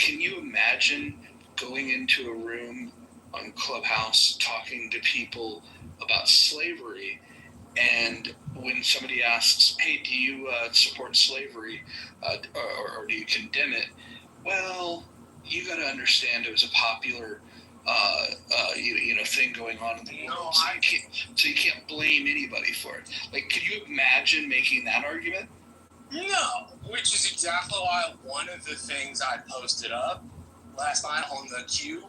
can you imagine going into a room on Clubhouse talking to people about slavery, and when somebody asks, hey, do you support slavery or do you condemn it? Well, you got to understand it was a popular thing going on in the world, so you can't blame anybody for it. Like, could you imagine making that argument? No, which is exactly why one of the things I posted up last night on the queue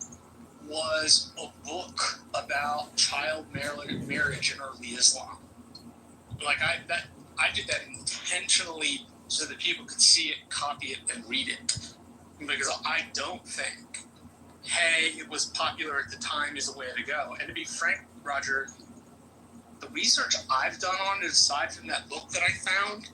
was a book about child marriage in early Islam. Like I did that intentionally so that people could see it, copy it, and read it. Because I don't think, hey, it was popular at the time is the way to go. And to be frank, Roger, the research I've done on it, aside from that book that I found,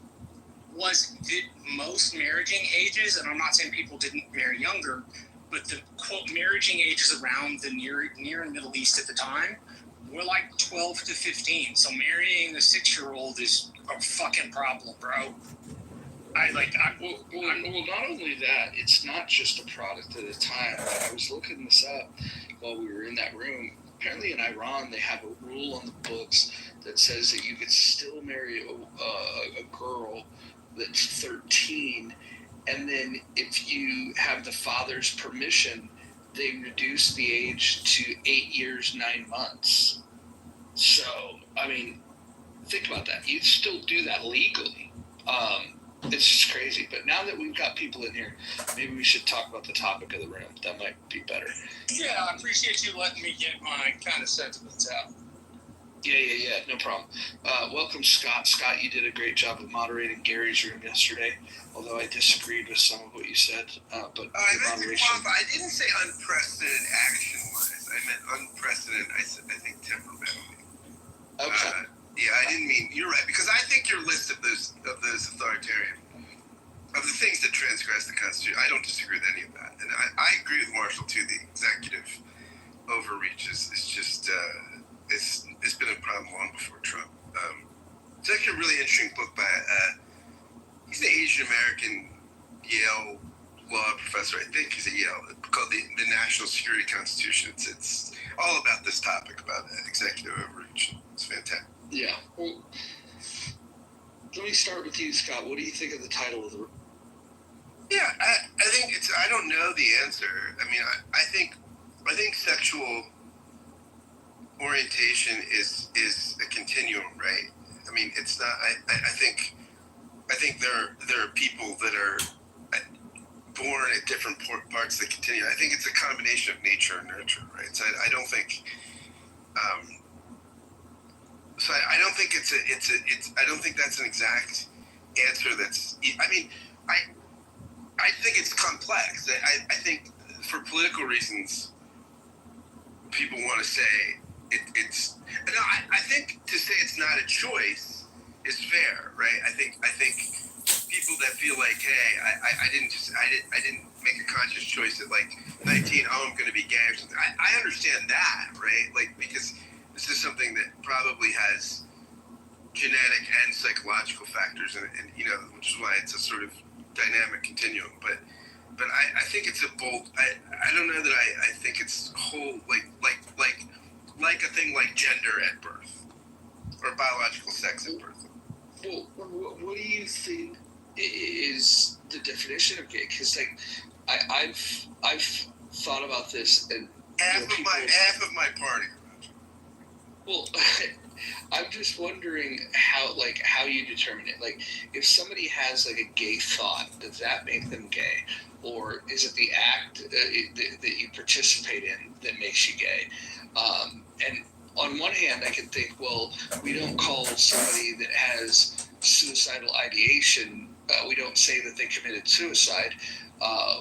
was that most marrying ages, and I'm not saying people didn't marry younger, but the quote marrying ages around the near and Middle East at the time were like 12 to 15. So marrying a 6-year-old is a fucking problem, bro. Well, not only that, it's not just a product of the time. I was looking this up while we were in that room. Apparently in Iran, they have a rule on the books that says that you could still marry a girl that's 13, and then if you have the father's permission, they reduce the age to 8 years, 9 months. So, I mean, think about that. You'd still do that legally. It's just crazy. But now that we've got people in here, maybe we should talk about the topic of the room. That might be better. Yeah, I appreciate you letting me get my kind of sentiments out. Yeah, no problem. Welcome, Scott. Scott, you did a great job of moderating Gary's room yesterday, although I disagreed with some of what you said. But moderation. I didn't say unprecedented action-wise. I meant unprecedented, I think, temperamentally. Okay. Yeah, I didn't mean, you're right, because I think your list of those authoritarian, of the things that transgress the Constitution, I don't disagree with any of that. And I agree with Marshall, too. The executive overreach is just, it's been a problem long before Trump. It's actually a really interesting book by, he's an Asian American Yale law professor, I think he's at Yale, called the National Security Constitution. It's all about this topic, about executive overreach. It's fantastic. Yeah. Well, let me start with you, Scott. What do you think of the title of the room? Yeah, I think I don't know the answer. I mean, I think sexual orientation is a continuum, right? I mean, it's not. I think there are people that are born at different parts that continue. I think it's a combination of nature and nurture, right? So I don't think. So I don't think it's I don't think that's an exact answer. I mean, I think it's complex. I think for political reasons, people want to say it's. No, I think to say it's not a choice is fair, right? I think people that feel like, hey, I didn't make a conscious choice at like 19. Oh, I'm going to be gay or something. I understand that, right? Like, because this is something that probably has genetic and psychological factors, and which is why it's a sort of dynamic continuum. But I think it's a bold. I don't know that I think it's whole like a thing like gender at birth or biological sex at birth. Well, what do you think is the definition of gay? Because I've thought about this, and half of my party. Well, I'm just wondering how you determine it. Like, if somebody has like a gay thought, does that make them gay, or is it the act that you participate in that makes you gay? And on one hand, I can think, well, we don't call somebody that has suicidal ideation. We don't say that they committed suicide.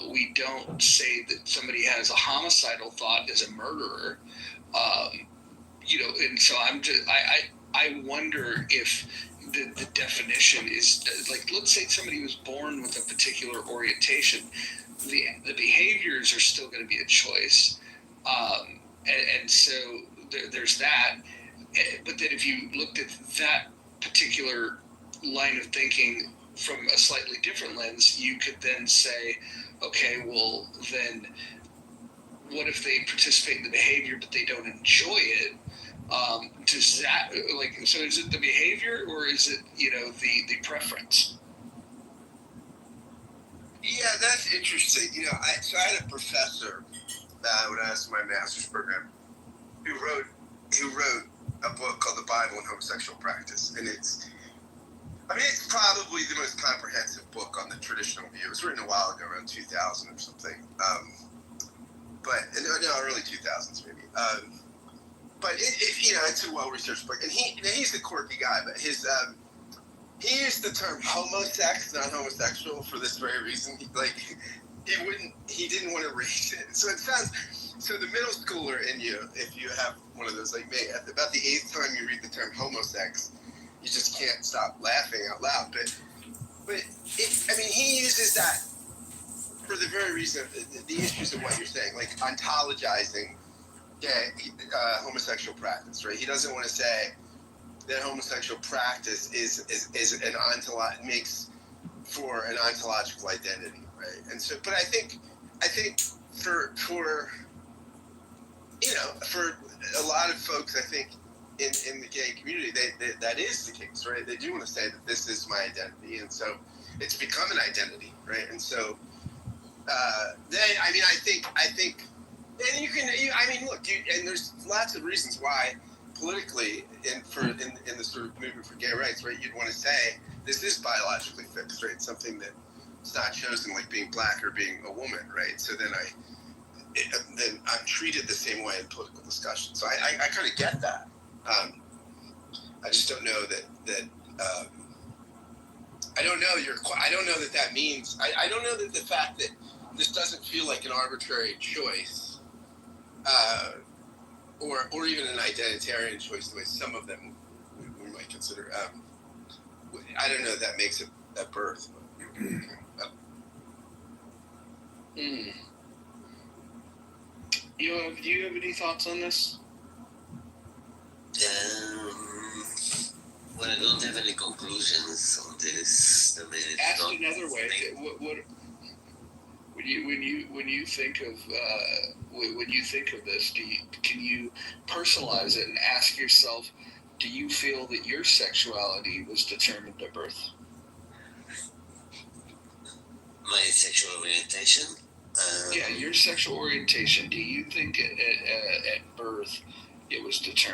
We don't say that somebody has a homicidal thought as a murderer. And so I wonder if the definition is like, let's say somebody was born with a particular orientation, the behaviors are still going to be a choice, and so there's that. But then if you looked at that particular line of thinking from a slightly different lens, you could then say, okay, well then, what if they participate in the behavior but they don't enjoy it? Does that, like, so is it the behavior or is it, the preference? Yeah, that's interesting. So I had a professor when I was in my master's program who wrote a book called The Bible and Homosexual Practice, and it's probably the most comprehensive book on the traditional view. It was written a while ago, around 2000 or something, but early 2000s maybe. But it's a well-researched book, and he's a quirky guy, but he used the term homosex, not homosexual, for this very reason. He didn't want to raise it. So the middle schooler in you, if you have one of those like me, at about the 8th time you read the term homosex, you just can't stop laughing out loud. But he uses that for the very reason of the issues of what you're saying, like ontologizing homosexual practice, right? He doesn't want to say that homosexual practice is an makes for an ontological identity, right? And so, but I think for a lot of folks, I think in the gay community, that is the case, right? They do want to say that this is my identity, and so it's become an identity, right? And so I think, and you can, look, and there's lots of reasons why politically, in the sort of movement for gay rights, right, you'd want to say this is biologically fixed, right? Something that it's not chosen, like being black or being a woman, right? So then I'm treated the same way in political discussion. So I kind of get that. I just don't know that I don't know that means. I don't know that the fact that this doesn't feel like an arbitrary choice, or even an identitarian choice, the way some of them we might consider. I don't know that makes it at birth. Do you have any thoughts on this? Well, I don't have any conclusions on this. I mean, it's Asked not another way, what when you think of this, can you personalize it and ask yourself, do you feel that your sexuality was determined at birth? my sexual orientation. Yeah, your sexual orientation. Do you think at birth it was determined?